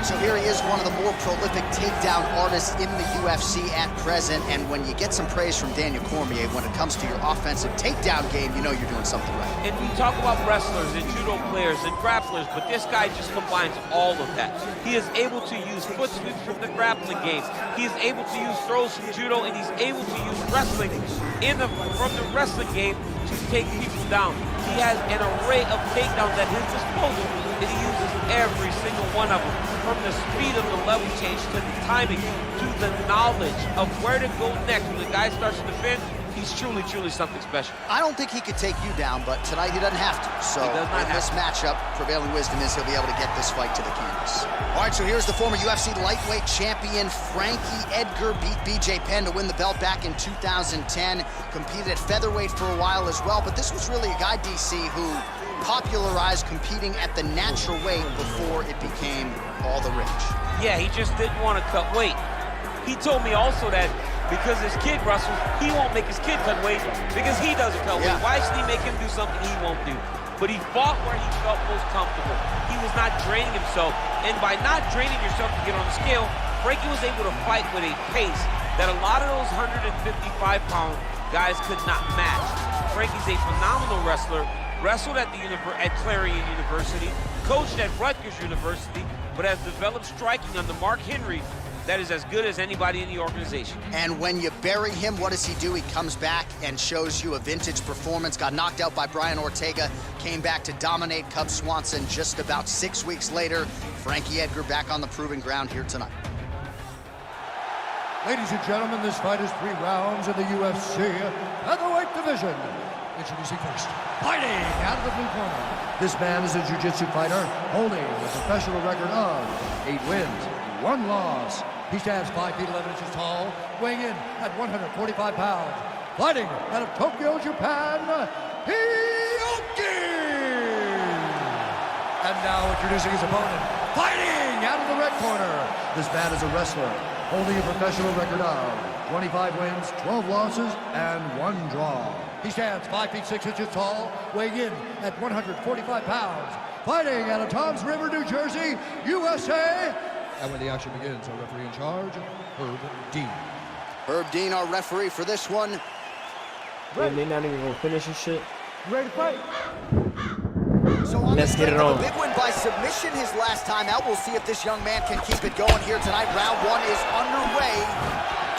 right, so here he is, one of the more prolific takedown artists in the UFC at present. And when you get some praise from Daniel Cormier when it comes to your offensive takedown game, you know you're doing something right. And we talk about wrestlers and judo players and grapplers, but this guy just combines all of that. He is able to use foot sweeps from the grappling game. He is able to use throws from judo, and he's able to use wrestling from the wrestling game to take people down. He has an array of takedowns at his disposal, and he uses every single one of them. From the speed of the level change, to the timing, to the knowledge of where to go next. When the guy starts to defend, he's truly, truly something special. I don't think he could take you down, but tonight he doesn't have to. So in this matchup, prevailing wisdom is he'll be able to get this fight to the canvas. All right, so here's the former UFC lightweight champion, Frankie. Edgar beat BJ Penn to win the belt back in 2010. Competed at featherweight for a while as well, but this was really a guy, DC, who popularized competing at the natural weight before it became all the rage. Yeah, he just didn't want to cut weight. He told me also that because his kid wrestles, he won't make his kid cut weight because he doesn't cut weight. Why should he make him do something he won't do? But he fought where he felt most comfortable. He was not draining himself, and by not draining yourself to get on the scale, Frankie was able to fight with a pace that a lot of those 155-pound guys could not match. Frankie's a phenomenal wrestler, wrestled at Clarion University, coached at Rutgers University, but has developed striking under Mark Henry that is as good as anybody in the organization. And when you bury him, what does he do? He comes back and shows you a vintage performance. Got knocked out by Brian Ortega, came back to dominate Cub Swanson just about 6 weeks later. Frankie Edgar back on the proving ground here tonight. Ladies and gentlemen, this fight is 3 rounds in the UFC featherweight division. Introducing first, fighting out of the blue corner. This man is a jiu-jitsu fighter holding a professional record of 8 wins, 1 loss. He stands 5 feet 11 inches tall, weighing in at 145 pounds. Fighting out of Tokyo, Japan, Hioki! And now introducing his opponent, fighting out of the red corner. This man is a wrestler, holding a professional record of 25 wins, 12 losses, and 1 draw. He stands 5 feet 6 inches tall, weighing in at 145 pounds. Fighting out of Toms River, New Jersey, USA. And when the action begins, our referee in charge, Herb Dean. Herb Dean, our referee for this one. And they're not even gonna finish this shit. Ready to fight. So on Let's get it on. A big win by submission his last time out. We'll see if this young man can keep it going here tonight. Round 1 is underway.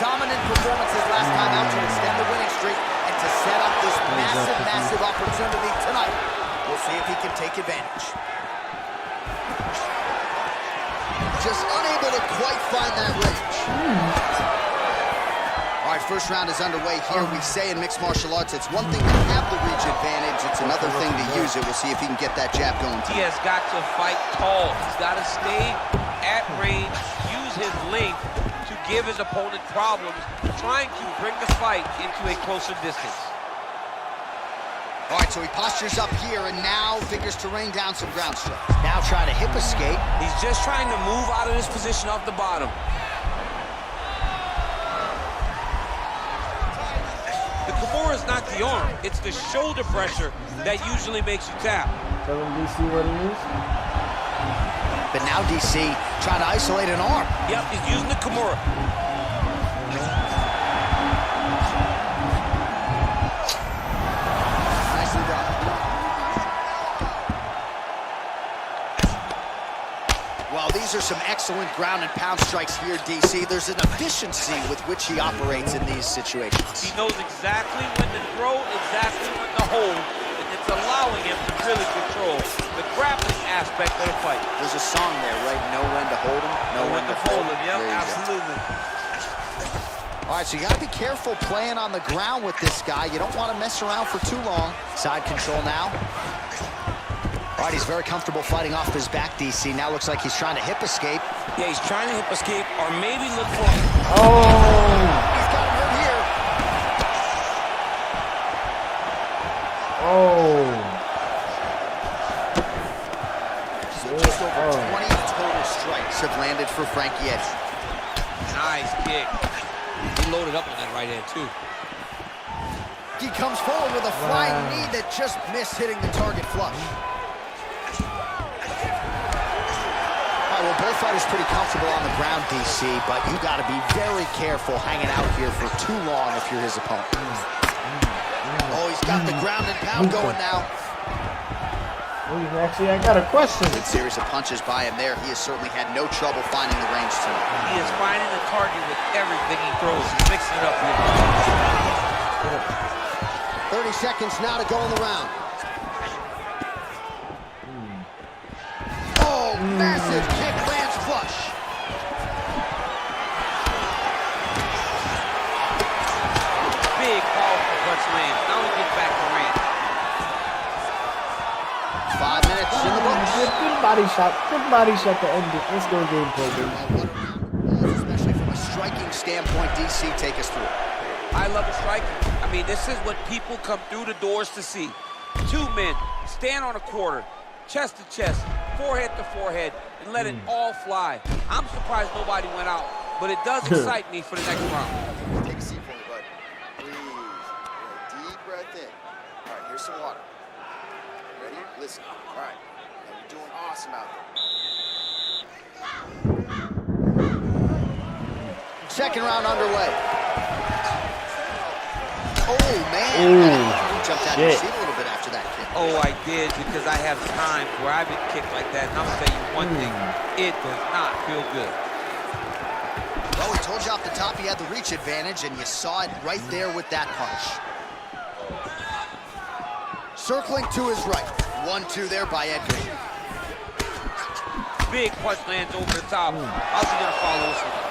Dominant performance his last time out to extend the winning streak and to set up this massive opportunity tonight. We'll see if he can take advantage. Just unable to quite find that range. All right, first round is underway here. We say in mixed martial arts, it's one thing to have the reach advantage, it's another thing to use it. We'll see if he can get that jab going tonight. He has got to fight tall. He's got to stay at range, use his length to give his opponent problems, trying to bring the fight into a closer distance. All right, so he postures up here and now figures to rain down some ground strikes. Now trying to hip escape. He's just trying to move out of this position off the bottom. The Kimura is not the arm, it's the shoulder pressure that usually makes you tap. Tell him DC what it is. But now DC trying to isolate an arm. Yep, he's using the Kimura. Nicely done. Well, these are some excellent ground and pound strikes here, DC. There's an efficiency with which he operates in these situations. He knows exactly when to throw, exactly when to hold, and it's allowing him to really control the grappling aspect of the fight. There's a song there, right? Know when to hold him, know when to fold him. Yep, absolutely. All right, so you gotta be careful playing on the ground with this guy. You don't want to mess around for too long. Side control now. All right, he's very comfortable fighting off his back, DC. Now looks like he's trying to hip escape. Yeah, he's trying to hip escape or maybe look for... He's got him hurt here. Just over 20 total strikes have landed for Frankie Edgar. Nice kick. He loaded up on that right hand, too. He comes forward with a flying knee that just missed hitting the target flush. All right, well, Both fighters pretty comfortable on the ground, DC, but you got to be very careful hanging out here for too long if you're his opponent. Oh, he's got the ground and pound going now. Actually, I got a question. Good series of punches by him there. He has certainly had no trouble finding the range tonight. He is finding the target with everything he throws. He's mixing it up here. 30 seconds now to go in the round. Oh, massive kick lands flush. Big, powerful punch lands. Now he gets back to range. 5 minutes in the books. Good body shot. Good body shot to end it. Let's go gameplay, baby. What a round, especially from a striking standpoint. DC, take us through. I love the striking. I mean, this is what people come through the doors to see. Two men stand on a quarter, chest to chest, forehead to forehead, and let it all fly. I'm surprised nobody went out, but it does excite me for the next round. Take a seat for me, bud. Breathe. Deep breath in. All right, here's some water. Ready? Listen. All right. Now you're doing awesome out there. Second round underway. Oh, man. You jumped out of your seat a little bit after that kick. Oh, I did, because I have times where I've been kicked like that, and I'm going to tell you one thing. It does not feel good. Well, we told you off the top he had the reach advantage, and you saw it right there with that punch. Circling to his right. 1-2 there by Edgar. Big punch lands over the top. How's he going to follow this one?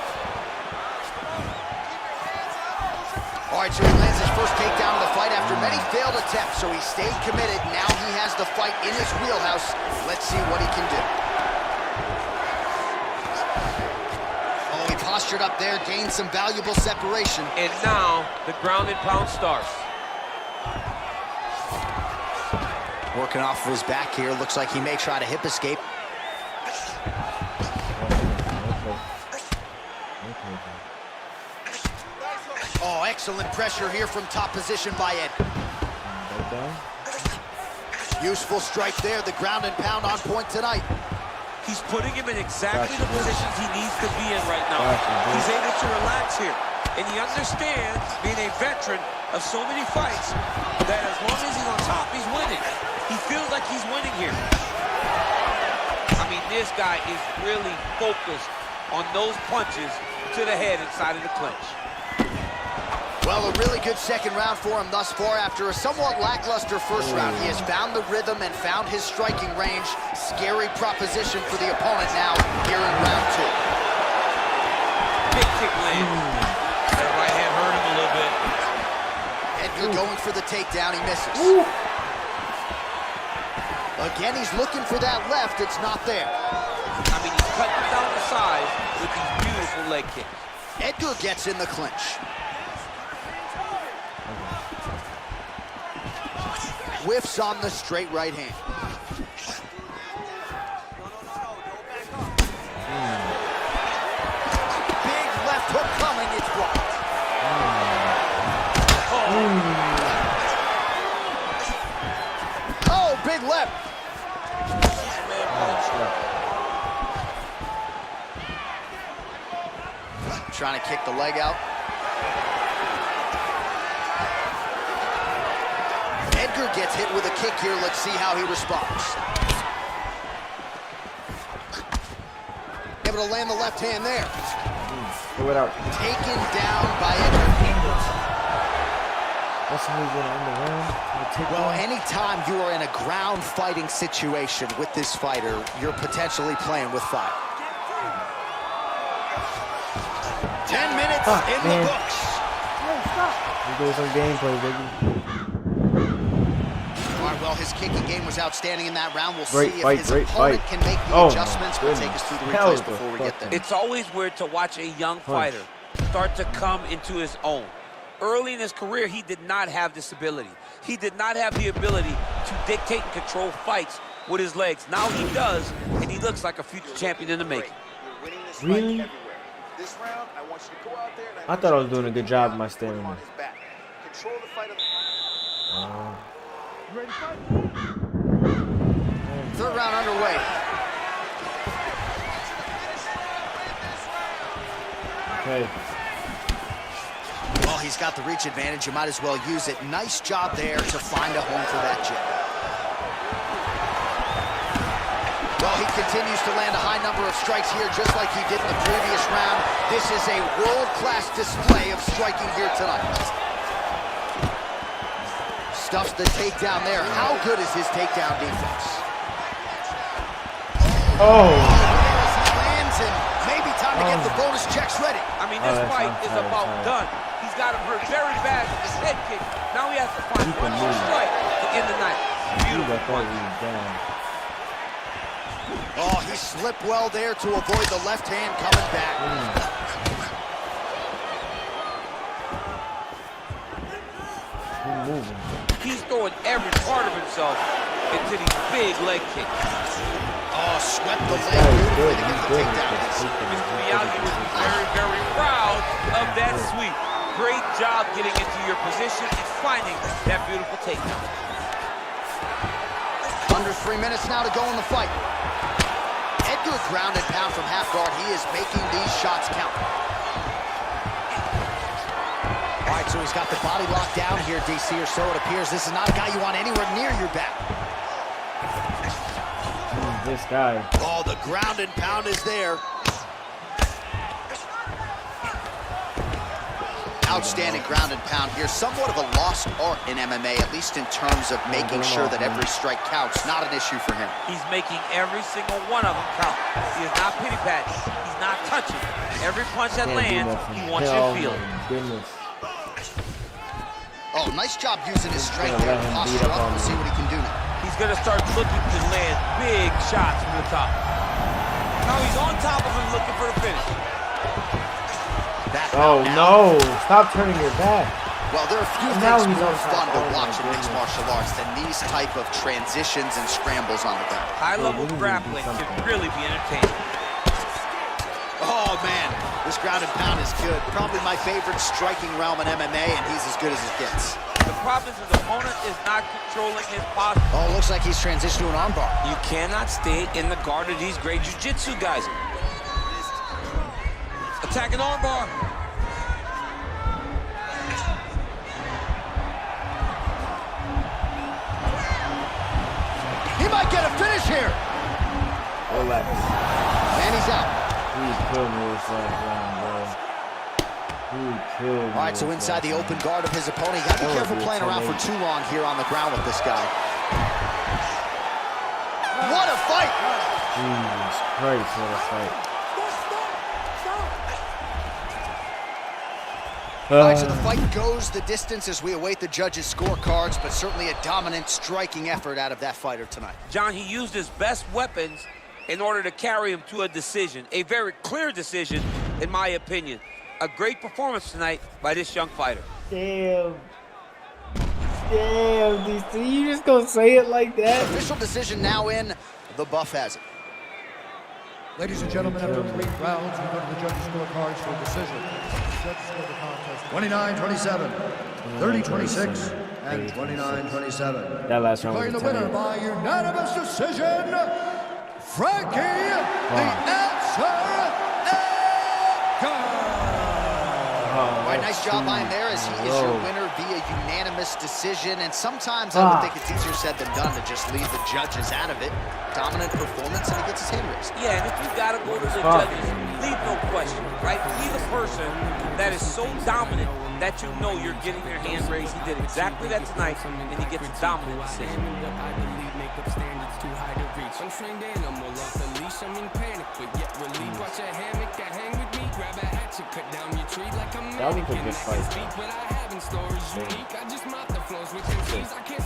All right, so he lands his first takedown of the fight after many failed attempts, so he stayed committed. Now he has the fight in his wheelhouse. Let's see what he can do. Oh, he postured up there, gained some valuable separation. And now the ground and pound starts. Working off of his back here. Looks like he may try to hip escape. Oh, excellent pressure here from top position by Ed. Useful strike there. The ground and pound on point tonight. He's putting him in exactly the positions he needs to be in right now. He's able to relax here. And he understands, being a veteran of so many fights, that as long as he's on top, he's winning. He feels like he's winning here. I mean, this guy is really focused on those punches to the head inside of the clinch. Well, a really good second round for him thus far. After a somewhat lackluster first round, he has found the rhythm and found his striking range. Scary proposition for the opponent now here in round 2. Big kick lands. That right hand hurt him a little bit. Edgar going for the takedown. He misses. Again, he's looking for that left. It's not there. I mean, he's cutting down the size with these beautiful leg kicks. Edgar gets in the clinch. Whiffs on the straight right hand. Big left hook coming, it's blocked. Oh, big left. Trying to kick the leg out. Edgar gets hit with a kick here. Let's see how he responds. Able to land the left hand there. Throw it out. Taken down by Edgar. That's how he's gonna end the round. Well, anytime you are in a ground fighting situation with this fighter, you're potentially playing with fire. 10 minutes in the books. He goes on gameplay, baby. All right, well, his kicking game was outstanding in that round. We'll Great see fight, if his great opponent fight. can make the Oh, adjustments. We'll take us through the Hell replays of a before we get there. It's always weird to watch a young fighter start to come into his own. Early in his career, he did not have this ability. He did not have the ability to dictate and control fights with his legs. Now he does, and he looks like a future champion in the making. Really? I thought I was doing a good job of my stamina. Third round underway. Okay. Well, he's got the reach advantage. You might as well use it. Nice job there to find a home for that jab. Well, he continues to land a high number of strikes here, just like he did in the previous round. This is a world-class display of striking here tonight. Stuffs the takedown there. How good is his takedown defense? Oh. He lands, and maybe time to get the bonus checks ready. I mean, this fight is about done. He's got him hurt very bad with his head kick. Now he has to find one more strike to end the night. Beautiful punch. Oh, he slipped well there to avoid the left hand coming back. He's throwing every part of himself into these big leg kicks. Oh, swept the leg beautifully to get the takedown. Mr. Miyagi was very, very proud of that sweep. Great job getting into your position and finding that beautiful takedown. Under 3 minutes now to go in the fight. Edgar ground and pound from half guard. He is making these shots count. All right, so he's got the body locked down here, DC, or so it appears. This is not a guy you want anywhere near your back. This guy. Oh, the ground and pound is there. Outstanding ground and pound here. Somewhat of a lost art in MMA, at least in terms of making sure that every strike counts. Not an issue for him. He's making every single one of them count. He is not pity-patting. He's not touching. Every punch that lands, he wants you to feel it. Oh, nice job using his strength there to posture up and see what he can do now. He's going to start looking to land big shots from the top. Now he's on top of him looking for the finish. Oh, no. Stop turning your back. Well, there are a few things more fun to watch in mixed martial arts than these type of transitions and scrambles on the ground. High-level grappling can really be entertaining. Oh, man. This ground and pound is good. Probably my favorite striking realm in MMA, and he's as good as it gets. The problem is his opponent is not controlling his posture. Oh, looks like he's transitioned to an armbar. You cannot stay in the guard of these great jiu-jitsu guys. Attacking armbar. He might get a finish here. Relax. And he's out. He killed me with that round, bro. He killed me. All right, so inside the open guard of his opponent. You got to be careful playing around for too long here on the ground with this guy. What a fight! Jesus Christ, what a fight. All right, so the fight goes the distance as we await the judges' scorecards, but certainly a dominant striking effort out of that fighter tonight. John, he used his best weapons in order to carry him to a decision, a very clear decision, in my opinion. A great performance tonight by this young fighter. Damn. Damn, DC, you just gonna say it like that? Official decision now in. The buff has it. Ladies and gentlemen, after 3 rounds, we go to the judges' scorecards for a decision. The judges score the contest 29-27, 30-26, and 29-27. That last round was Declaring the winner by unanimous decision, Frankie, the answer, Edgar. All right, nice job by him there as he is your winner via unanimous decision. And sometimes I would think it's easier said than done to just leave the judges out of it. Dominant performance, and he gets his hand raised. Yeah, and if you gotta go to the judges, leave no question, right? Be the person that is so dominant that you know you're getting your hand raised. He did exactly that tonight, and he gets a dominant decision. Untrained animal off the leash, I'm in panic, but yet relief. Watch a hammock, hang with me, grab a hatchet, cut down your tree like a mannequin. I can speak, but I have in storage unique. I just mop the floors with them keys. I can't